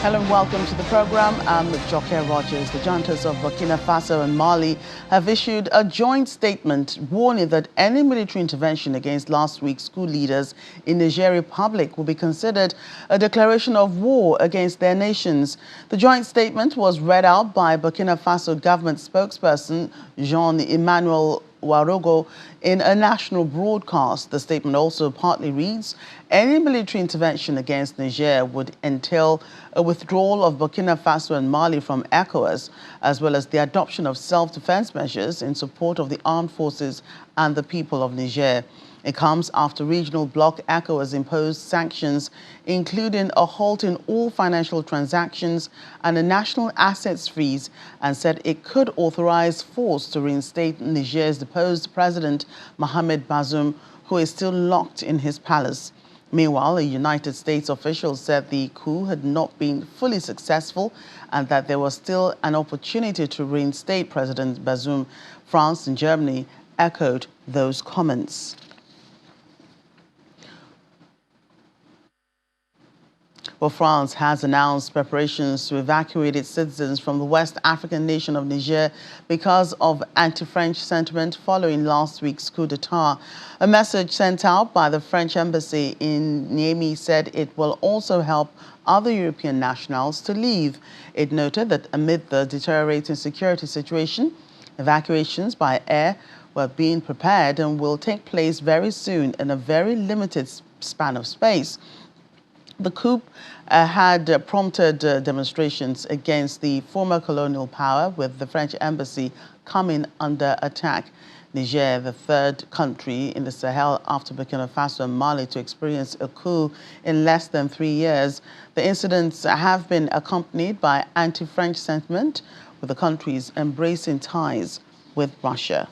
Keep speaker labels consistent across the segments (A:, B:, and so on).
A: Hello and welcome to the program. I'm Joke Rogers. The juntas of Burkina Faso and Mali have issued a joint statement warning that any military intervention against last week's coup leaders in Niger Republic will be considered a declaration of war against their nations. The joint statement was read out by Burkina Faso government spokesperson Jean-Emmanuel Warogo in a national broadcast. The statement also partly reads, any military intervention against Niger would entail a withdrawal of Burkina Faso and Mali from ECOWAS, as well as the adoption of self-defense measures in support of the armed forces and the people of Niger. It comes after regional bloc ECOWAS imposed sanctions, including a halt in all financial transactions and a national assets freeze, and said it could authorize force to reinstate Niger's deposed president, Mohamed Bazoum, who is still locked in his palace. Meanwhile, a United States official said the coup had not been fully successful and that there was still an opportunity to reinstate President Bazoum. France and Germany echoed those comments. Well, France has announced preparations to evacuate its citizens from the West African nation of Niger because of anti-French sentiment following last week's coup d'etat. A message sent out by the French embassy in Niamey said it will also help other European nationals to leave. It noted that amid the deteriorating security situation, evacuations by air were being prepared and will take place very soon in a very limited span of space. The coup had prompted demonstrations against the former colonial power, with the French embassy coming under attack. Niger, the third country in the Sahel after Burkina Faso and Mali to experience a coup in less than 3 years. The incidents have been accompanied by anti-French sentiment, with the countries embracing ties with Russia.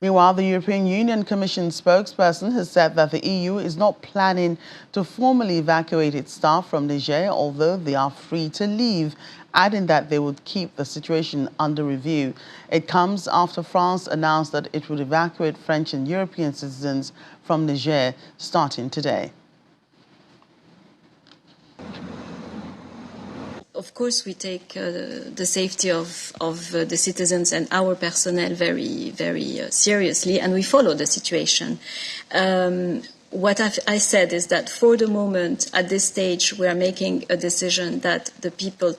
A: Meanwhile, the European Union Commission spokesperson has said that the EU is not planning to formally evacuate its staff from Niger, although they are free to leave, adding that they would keep the situation under review. It comes after France announced that it would evacuate French and European citizens from Niger starting today.
B: Of course, we take the safety of the citizens and our personnel very, very seriously, and we follow the situation. What I said is that for the moment, at this stage, we are making a decision that the people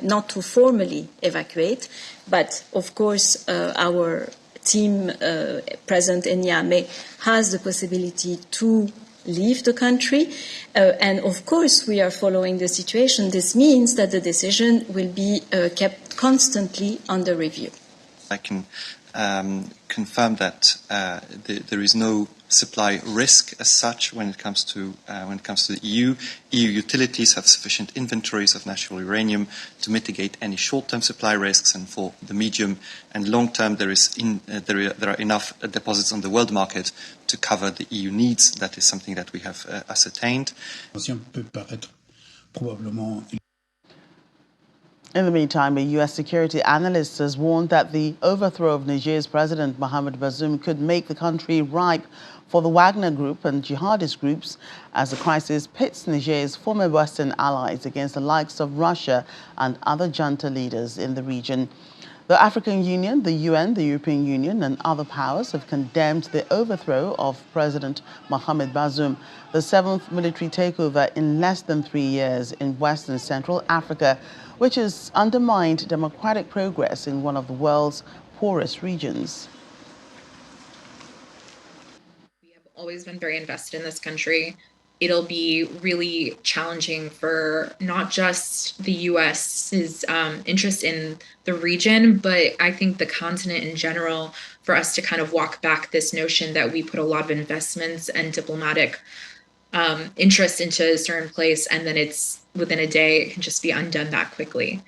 B: not to formally evacuate, but of course, our team present in Niamey has the possibility to leave the country. And of course, we are following the situation. This means that the decision will be kept constantly under review.
C: I can confirm that there is no supply risk as such when it comes to the EU. EU utilities have sufficient inventories of natural uranium to mitigate any short-term supply risks, and for the medium and long term, there are enough deposits on the world market to cover the EU needs. That is something that we have ascertained.
A: In the meantime, a U.S. security analyst has warned that the overthrow of Niger's President Mohamed Bazoum could make the country ripe for the Wagner Group and jihadist groups as the crisis pits Niger's former Western allies against the likes of Russia and other junta leaders in the region. The African Union, the UN, the European Union and other powers have condemned the overthrow of President Mohamed Bazoum, the seventh military takeover in less than 3 years in West and Central Africa, which has undermined democratic progress in one of the world's poorest regions.
D: We have always been very invested in this country. It'll be really challenging for not just the U.S.'s interest in the region, but I think the continent in general, for us to kind of walk back this notion that we put a lot of investments and diplomatic interest into a certain place, and then it's within a day, it can just be undone that quickly.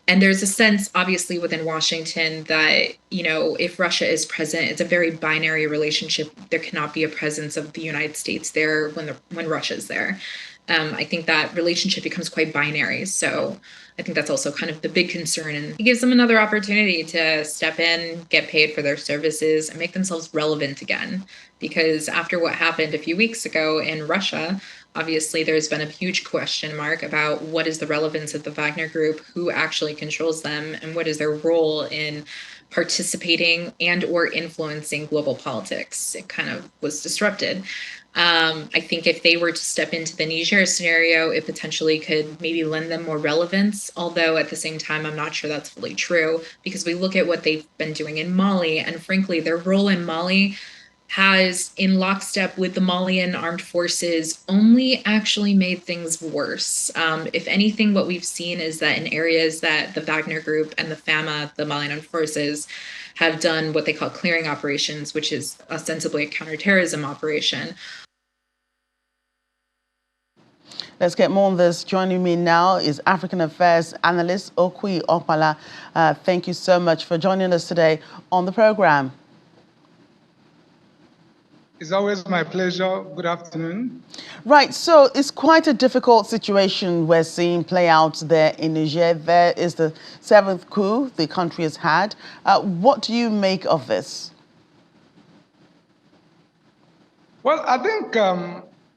D: And there's a sense, obviously, within Washington that, you know, if Russia is present, it's a very binary relationship. There cannot be a presence of the United States there when Russia's there. I think that relationship becomes quite binary. So I think that's also kind of the big concern. And it gives them another opportunity to step in, get paid for their services, and make themselves relevant again. Because after what happened a few weeks ago in Russia, obviously there's been a huge question mark about what is the relevance of the Wagner Group, who actually controls them, and what is their role in participating and or influencing global politics. It kind of was disrupted. I think if they were to step into the Niger scenario, it potentially could maybe lend them more relevance. Although at the same time, I'm not sure that's fully true, because we look at what they've been doing in Mali, and frankly, their role in Mali has, in lockstep with the Malian armed forces, only actually made things worse. If anything, what we've seen is that in areas that the Wagner Group and the FAMA, the Malian armed forces, have done what they call clearing operations, which is ostensibly a counterterrorism operation.
A: Let's get more on this. Joining me now is African Affairs analyst Okwi Opala. Thank you so much for joining us today on the program.
E: It's always my pleasure. Good afternoon.
A: Right, so it's quite a difficult situation we're seeing play out there in Niger. There is the 7th coup the country has had. What do you make of this?
E: Well, I think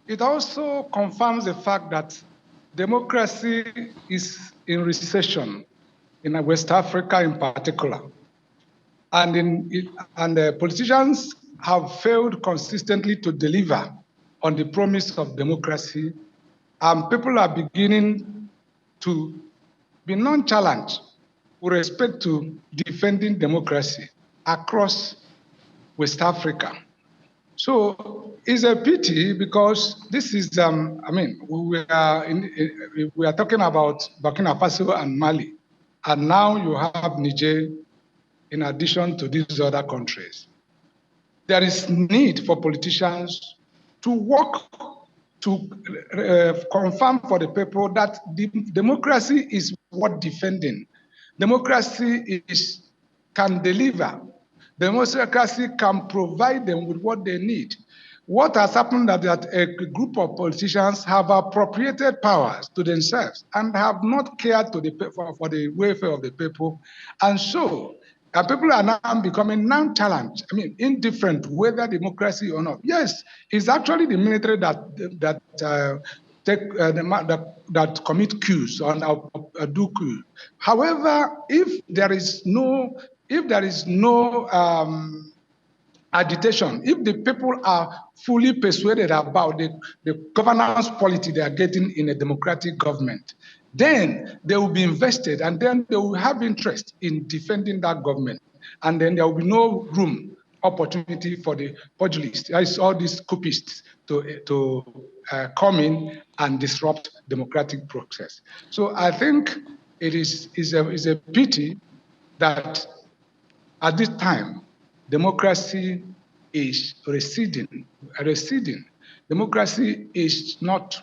E: it also confirms the fact that democracy is in recession in West Africa in particular. And the politicians have failed consistently to deliver on the promise of democracy. And people are beginning to be nonchalant with respect to defending democracy across West Africa. So it's a pity because this is, I mean, we are talking about Burkina Faso and Mali, and now you have Niger in addition to these other countries. There is need for politicians to work to confirm for the people that democracy is worth defending. Democracy can deliver. Democracy can provide them with what they need. What has happened is that a group of politicians have appropriated powers to themselves and have not cared for the welfare of the people. And so people are now becoming nonchalant, I mean, indifferent whether democracy or not. Yes, it's actually the military that commit coups and do coups. However, if there is no agitation, if the people are fully persuaded about the governance quality they are getting in a democratic government, then they will be invested and then they will have interest in defending that government. And then there will be no opportunity for the pugilists, all these coupists to come in and disrupt democratic process. So I think it is a pity that at this time, democracy is receding. Democracy is not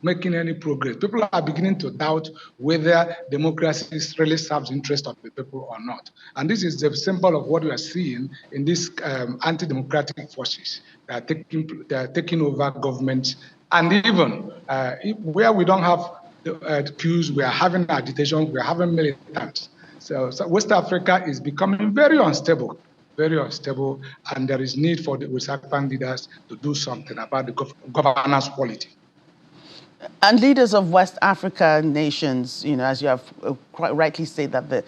E: making any progress. People are beginning to doubt whether democracy really serves the interest of the people or not. And this is the symbol of what we are seeing in these anti-democratic forces that are taking over governments. And even where we don't have coups, we are having agitation, we are having militants. So West Africa is becoming very unstable, and there is need for the West African leaders to do something about the governance quality.
A: And leaders of West African nations, you know, as you have quite rightly said, that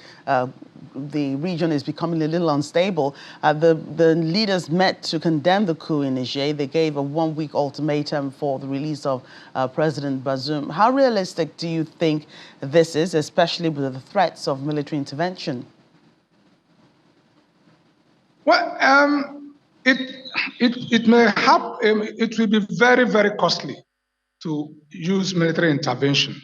A: the region is becoming a little unstable. The leaders met to condemn the coup in Niger. They gave a one-week ultimatum for the release of President Bazoum. How realistic do you think this is, especially with the threats of military intervention?
E: Well, it may have, it will be very, very costly to use military intervention,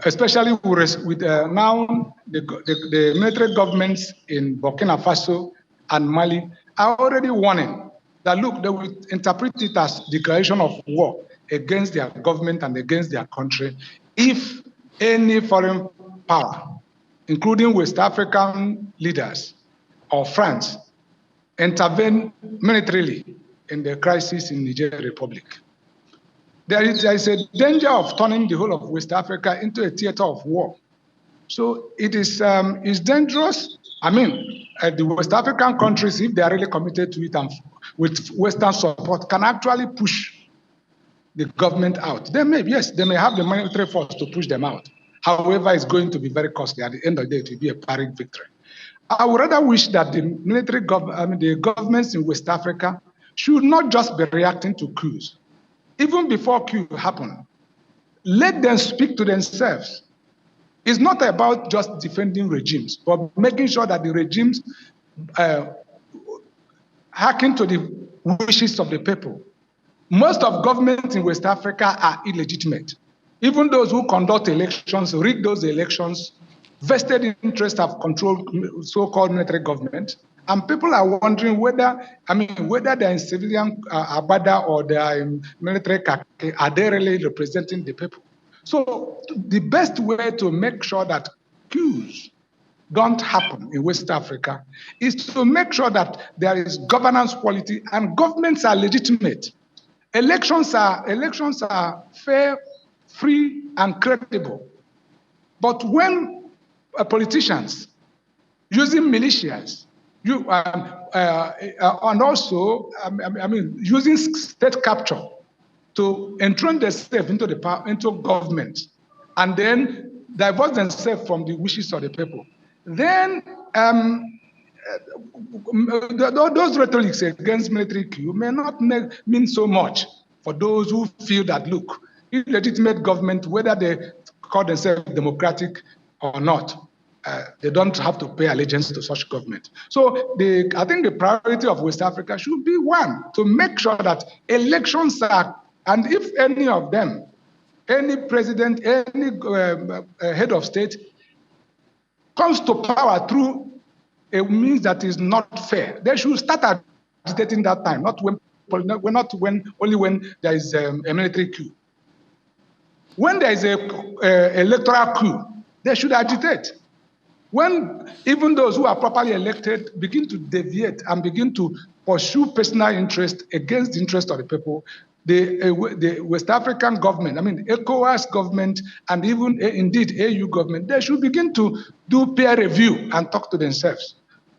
E: especially with now the military governments in Burkina Faso and Mali are already warning that, look, they will interpret it as declaration of war against their government and against their country if any foreign power, including West African leaders or France, intervene militarily in the crisis in Niger Republic. there is a danger of turning the whole of West Africa into a theater of war. So it is dangerous. I mean, the West African countries, if they are really committed to it and with Western support, can actually push the government out. They may, yes, they may have the military force to push them out. However, it's going to be very costly. At the end of the day, it will be a Pyrrhic victory. I would rather wish that the the governments in West Africa should not just be reacting to coups. Even before coup happen, let them speak to themselves. It's not about just defending regimes, but making sure that the regimes hearken to the wishes of the people. Most of governments in West Africa are illegitimate. Even those who conduct elections, rig those elections, vested interests have controlled so-called military government. And people are wondering whether they're in civilian abada or they are in military kaki, are they really representing the people? So the best way to make sure that coups don't happen in West Africa is to make sure that there is governance quality and governments are legitimate. Elections are fair, free, and credible. But when politicians using militias, and also, using state capture to entrench themselves into government, and then divorce themselves from the wishes of the people, then those rhetorics against military coup may not mean so much for those who feel that, look, illegitimate government, whether they call themselves democratic or not, they don't have to pay allegiance to such government. So I think the priority of West Africa should be, one, to make sure that elections are, and if any of them, any president, any head of state comes to power through a means that is not fair, they should start agitating that time, only when there is a military coup. When there is a electoral coup, they should agitate. When even those who are properly elected begin to deviate and begin to pursue personal interest against the interest of the people, the West African government, ECOWAS government, and even indeed AU government, they should begin to do peer review and talk to themselves.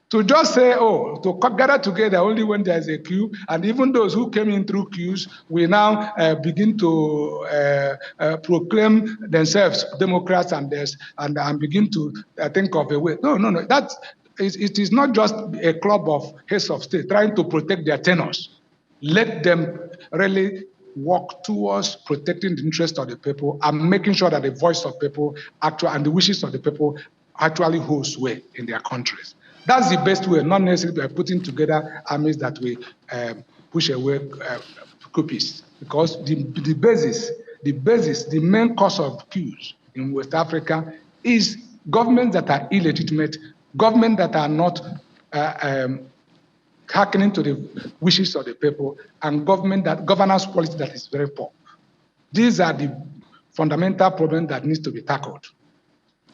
E: To just say, to gather together only when there is a coup, and even those who came in through queues will now begin to proclaim themselves Democrats and begin to think of a way. No. It is not just a club of heads of state trying to protect their tenures. Let them really work towards protecting the interest of the people and making sure that the voice of people and the wishes of the people actually holds sway in their countries. That's the best way, not necessarily by putting together armies that will push away coupists. Because the basis, the main cause of coups in West Africa is governments that are illegitimate, governments that are not hearkening to the wishes of the people, and governance policy that is very poor. These are the fundamental problems that needs to be tackled.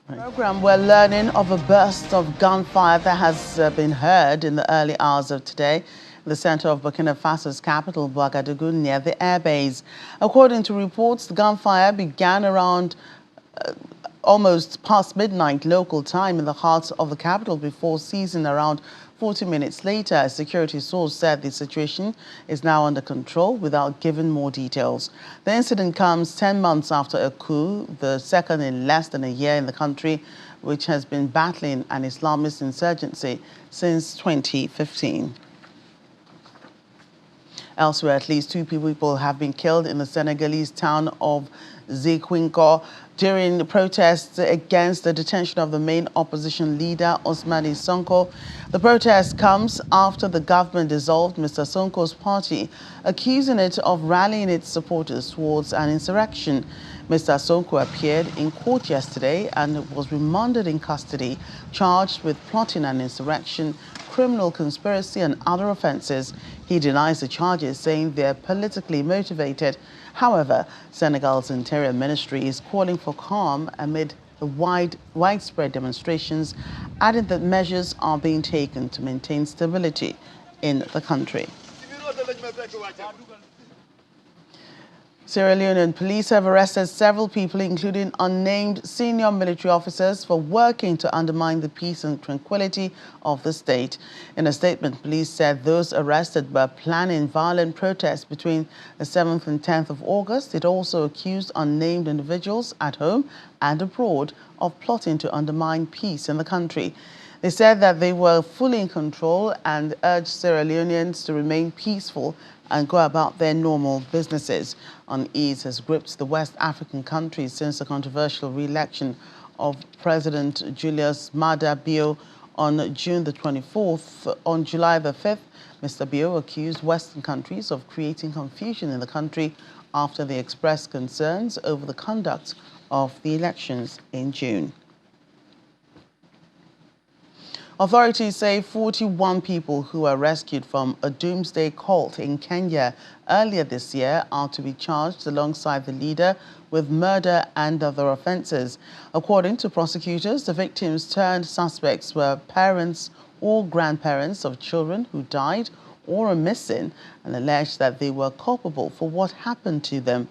A: Program, we're learning of a burst of gunfire that has been heard in the early hours of today in the center of Burkina Faso's capital, Ouagadougou, near the airbase. According to reports, the gunfire began around almost past midnight local time in the heart of the capital before ceasing around 40 minutes later. A security source said the situation is now under control without giving more details. The incident comes 10 months after a coup, the second in less than a year in the country, which has been battling an Islamist insurgency since 2015. Elsewhere, at least 2 people have been killed in the Senegalese town of Ziguinchor during the protests against the detention of the main opposition leader, Ousmane Sonko. The protest comes after the government dissolved Mr. Sonko's party, accusing it of rallying its supporters towards an insurrection. Mr. Sonko appeared in court yesterday and was remanded in custody, charged with plotting an insurrection, criminal conspiracy and other offences. He denies the charges, saying they're politically motivated. However, Senegal's Interior Ministry is calling for calm amid the widespread demonstrations, adding that measures are being taken to maintain stability in the country. Sierra Leonean police have arrested several people, including unnamed senior military officers, for working to undermine the peace and tranquility of the state. In a statement, police said those arrested were planning violent protests between the 7th and 10th of August. It also accused unnamed individuals at home and abroad of plotting to undermine peace in the country. They said that they were fully in control and urged Sierra Leoneans to remain peaceful and go about their normal businesses. Unease has gripped the West African countries since the controversial re-election of President Julius Maada Bio on June the 24th. On July the 5th, Mr. Bio accused Western countries of creating confusion in the country after they expressed concerns over the conduct of the elections in June. Authorities say 41 people who were rescued from a doomsday cult in Kenya earlier this year are to be charged alongside the leader with murder and other offences. According to prosecutors, the victims turned suspects were parents or grandparents of children who died or are missing and alleged that they were culpable for what happened to them.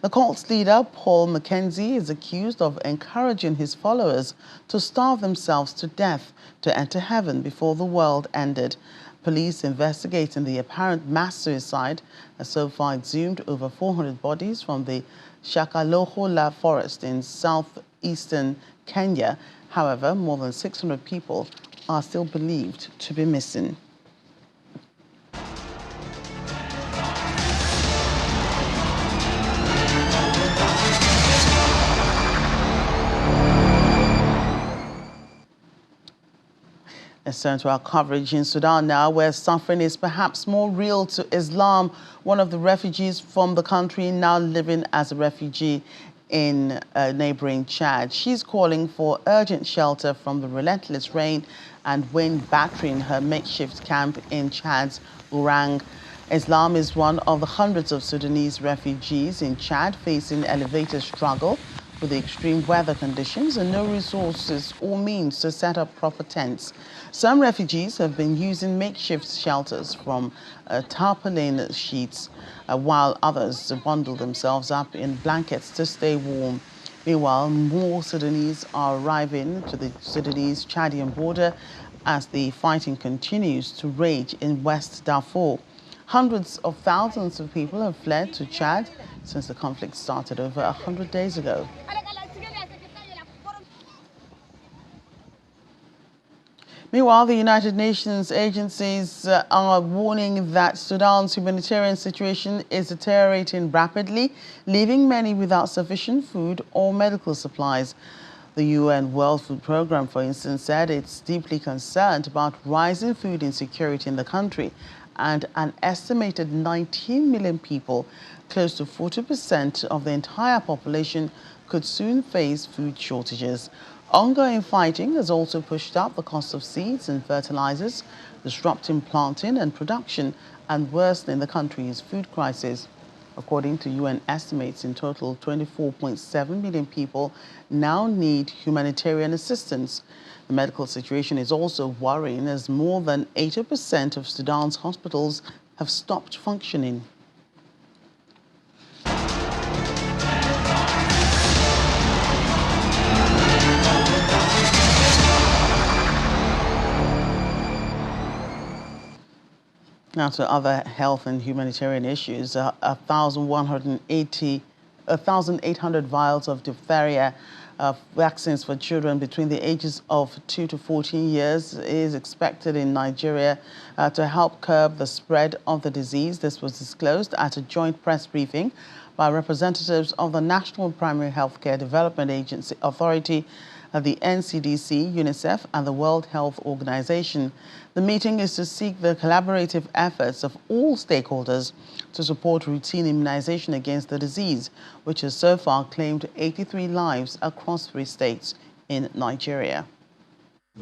A: The cult's leader, Paul Mackenzie, is accused of encouraging his followers to starve themselves to death to enter heaven before the world ended. Police investigating the apparent mass suicide have so far exhumed over 400 bodies from the Shakalohola forest in southeastern Kenya. However, more than 600 people are still believed to be missing. Let's turn to our coverage in Sudan now, where suffering is perhaps more real to Islam, one of the refugees from the country now living as a refugee in neighboring Chad. She's calling for urgent shelter from the relentless rain and wind battering her makeshift camp in Chad's Ourang. Islam is one of the hundreds of Sudanese refugees in Chad facing elevated struggle with the extreme weather conditions and no resources or means to set up proper tents. Some refugees have been using makeshift shelters from tarpaulin sheets, while others bundle themselves up in blankets to stay warm. Meanwhile, more Sudanese are arriving to the Sudanese-Chadian border as the fighting continues to rage in West Darfur. Hundreds of thousands of people have fled to Chad since the conflict started over 100 days ago. Meanwhile, the United Nations agencies are warning that Sudan's humanitarian situation is deteriorating rapidly, leaving many without sufficient food or medical supplies. The UN World Food Programme, for instance, said it's deeply concerned about rising food insecurity in the country, and an estimated 19 million people, close to 40% of the entire population, could soon face food shortages. Ongoing fighting has also pushed up the cost of seeds and fertilizers, disrupting planting and production and worsening the country's food crisis. According to UN estimates, in total, 24.7 million people now need humanitarian assistance. The medical situation is also worrying as more than 80% of Sudan's hospitals have stopped functioning. Now to other health and humanitarian issues. 1,800 vials of diphtheria vaccines for children between the ages of 2 to 14 years is expected in Nigeria to help curb the spread of the disease. This was disclosed at a joint press briefing by representatives of the National Primary Healthcare Development Agency Authority, the NCDC, UNICEF, and the World Health Organization. The meeting is to seek the collaborative efforts of all stakeholders to support routine immunization against the disease, which has so far claimed 83 lives across 3 states in Nigeria.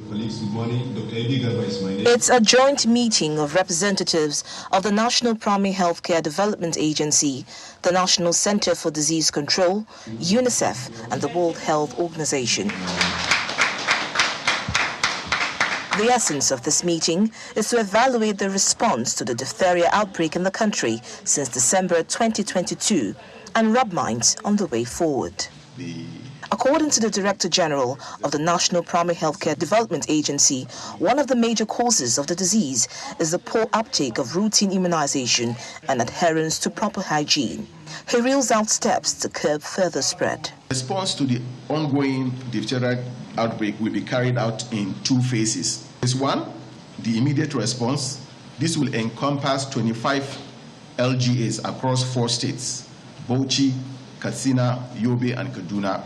F: Colleagues, good morning. Dr. Eddie Garba is my name.
G: It's a joint meeting of representatives of the National Primary Healthcare Development Agency, the National Center for Disease Control, UNICEF, and the World Health Organization. The essence of this meeting is to evaluate the response to the diphtheria outbreak in the country since December 2022 and rub minds on the way forward. According to the Director General of the National Primary Healthcare Development Agency, one of the major causes of the disease is the poor uptake of routine immunization and adherence to proper hygiene. He reels out steps to curb further spread.
H: Response to the ongoing diphtheria outbreak will be carried out in 2 phases. Phase 1, the immediate response. This will encompass 25 LGAs across 4 states, Bauchi, Katsina, Yobe, and Kaduna.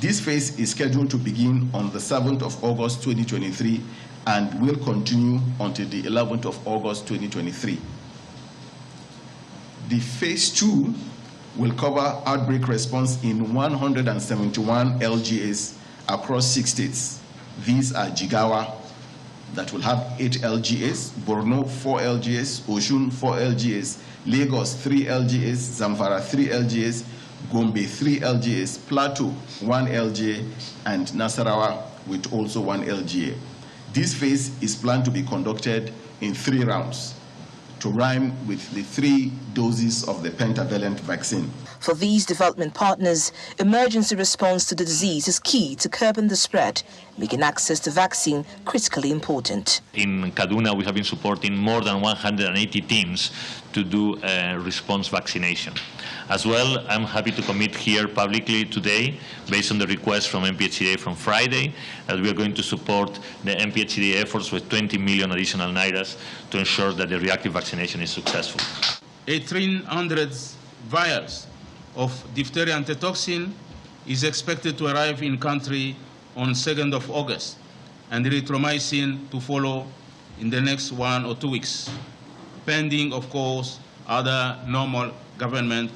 H: This phase is scheduled to begin on the 7th of August 2023 and will continue until the 11th of August 2023. The phase 2 will cover outbreak response in 171 LGAs across 6 states. These are Jigawa, that will have 8 LGAs, Borno 4 LGAs, Osun 4 LGAs, Lagos 3 LGAs, Zamfara 3 LGAs, Gombe 3 LGAs, Plateau 1 LGA, and Nasarawa with also 1 LGA. This phase is planned to be conducted in 3 rounds to rhyme with the 3 doses of the pentavalent vaccine.
G: For these development partners, emergency response to the disease is key to curbing the spread, making access to vaccine critically important.
I: In Kaduna, we have been supporting more than 180 teams to do response vaccination. As well, I'm happy to commit here publicly today, based on the request from MPHCDA from Friday, that we are going to support the MPHCDA efforts with 20 million additional nairas to ensure that the reactive vaccination is successful.
J: 1,800 vials of diphtheria antitoxin is expected to arrive in country on 2nd of August, and erythromycin to follow in the next 1 or 2 weeks, pending, of course, other normal government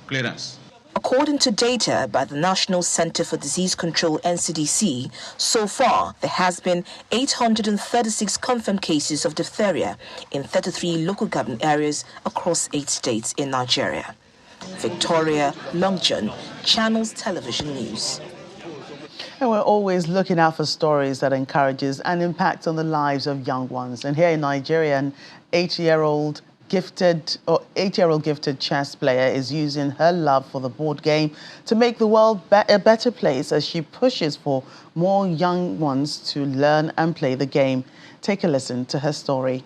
J: clearance.
G: According to data by the National Center for Disease Control, NCDC, so far there has been 836 confirmed cases of diphtheria in 33 local government areas across 8 states in Nigeria. Victoria Longjon, Channels Television News.
A: And we're always looking out for stories that encourages and impacts on the lives of young ones. And here in Nigeria, an 8-year-old gifted chess player is using her love for the board game to make the world a better place as she pushes for more young ones to learn and play the game. Take a listen to her story.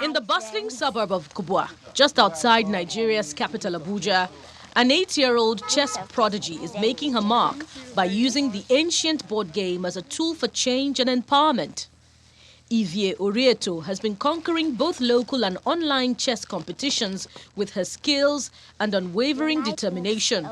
K: In the bustling suburb of Kubwa, just outside Nigeria's capital Abuja, an 8-year-old chess prodigy is making her mark by using the ancient board game as a tool for change and empowerment. Ivie Orieto has been conquering both local and online chess competitions with her skills and unwavering determination.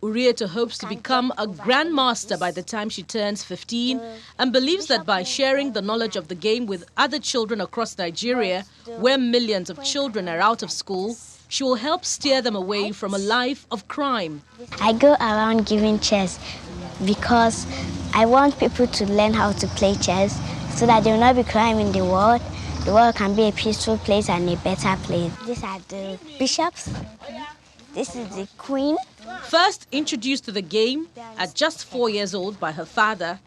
K: Orieto hopes to become a grandmaster by the time she turns 15 and believes that by sharing the knowledge of the game with other children across Nigeria, where millions of children are out of school, she will help steer them away from a life of crime.
L: I go around giving chess because I want people to learn how to play chess so that there will not be crime in the world. The world can be a peaceful place and a better place. These are the bishops. This is the queen.
K: First introduced to the game at just 4 years old by her father,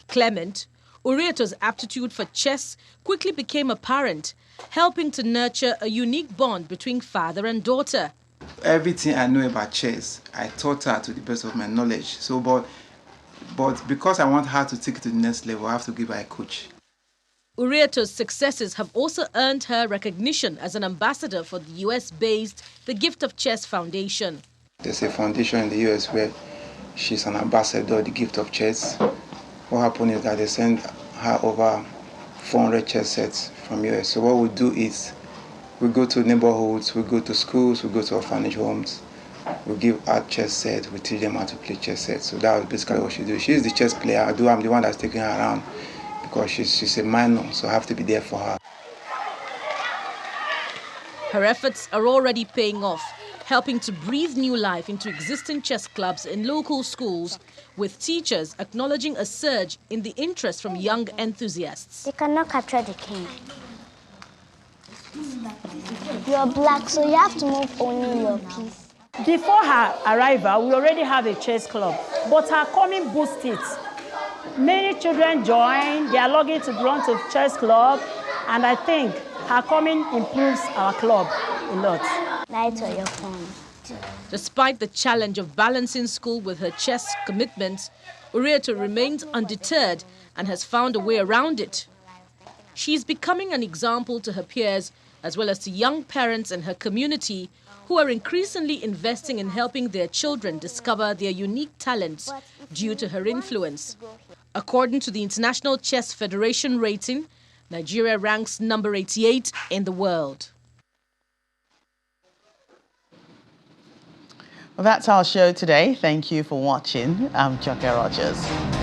K: Clement, Orieto's aptitude for chess quickly became apparent, helping to nurture a unique bond between father and daughter.
M: Everything I know about chess, I taught her to the best of my knowledge. But because I want her to take it to the next level, I have to give her a coach.
K: Orieto's successes have also earned her recognition as an ambassador for the US-based The Gift of Chess Foundation.
M: There's a foundation in the US where she's an ambassador of The Gift of Chess. What happened is that they sent her over 400 chess sets from US. So what we do is we go to neighborhoods, we go to schools, we go to orphanage homes, we give her chess sets, we teach them how to play chess sets. So that was basically what she do. She's the chess player. I'm the one that's taking her around because she's a minor, so I have to be there for her.
K: Her efforts are already paying off, helping to breathe new life into existing chess clubs in local schools, with teachers acknowledging a surge in the interest from young enthusiasts.
L: They cannot capture the king. You're black, so you have to move only your piece.
N: Before her arrival, we already have a chess club, but her coming boosts it. Many children join, they are longing to belong to chess club, and I think her coming improves our club a lot.
L: Night on your phone.
K: Despite the challenge of balancing school with her chess commitments, Urieto remains undeterred and has found a way around it. She is becoming an example to her peers as well as to young parents in her community who are increasingly investing in helping their children discover their unique talents due to her influence. According to the International Chess Federation rating, Nigeria ranks number 88 in the world.
A: Well, that's our show today. Thank you for watching. I'm Joke Rogers.